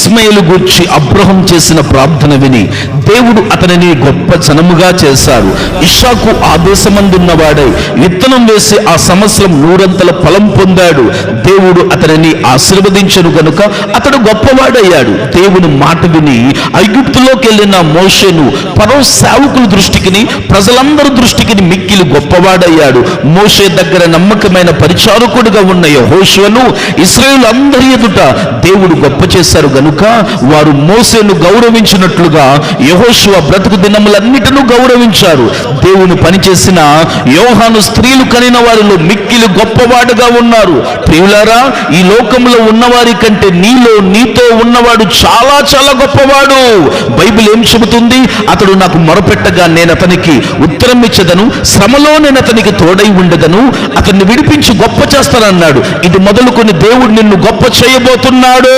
ఇస్మాయిలు గూర్చి అబ్రహం చేసిన ప్రార్థన విని దేవుడు అతనిని గొప్ప జనముగా చేశారు. ఇస్సాకు ఆ దేశమందున్నవాడై విత్తనం వేసి ఆ సంవత్సరం 100 ఫలం పొందాడు. దేవుడు అతనిని ఆశీర్వదించను గనుక అతడు గొప్పవాడయ్యాడు. దేవుని మాట విని ఐగుప్తులోకి వెళ్ళిన మోషేను ఫరో సేవకుల దృష్టికి, ప్రజలందరి దృష్టికి మిక్కిలి గొప్పవాడయ్యాడు. మోషే దగ్గర నమ్మకమైన పరిచారకుడిగా ఉన్న యెహోషువను ఇశ్రాయేలు ఎదుట దేవుడు గొప్ప చేశారు గనుక వారు మోషేను గౌరవించినట్లుగా యెహోషువ బ్రతుకు దినములన్నిటినూ గౌరవించారు. దేవుని పనిచేసిన యోహాను స్త్రీలు కనిన వారిలో మిక్కిలి గొప్పవాడుగా ఉన్నారు. ప్రియులారా, ఈ లోకంలో ఉన్నవారి కంటే నీతో ఉన్నవాడు చాలా చాలా గొప్పవాడు. బైబిల్ ఏం చెబుతుంది? అతడు నాకు మొరపెట్టగా నేను అతనికి ఉత్తరం ఇచ్చేదను, శ్రమలో నేను అతనికి తోడై ఉండదను, అతన్ని విడిపించి గొప్ప చేస్తానన్నాడు. ఇది మొదలుకొని దేవుడు నిన్ను గొప్ప చేయబోతున్నాడు.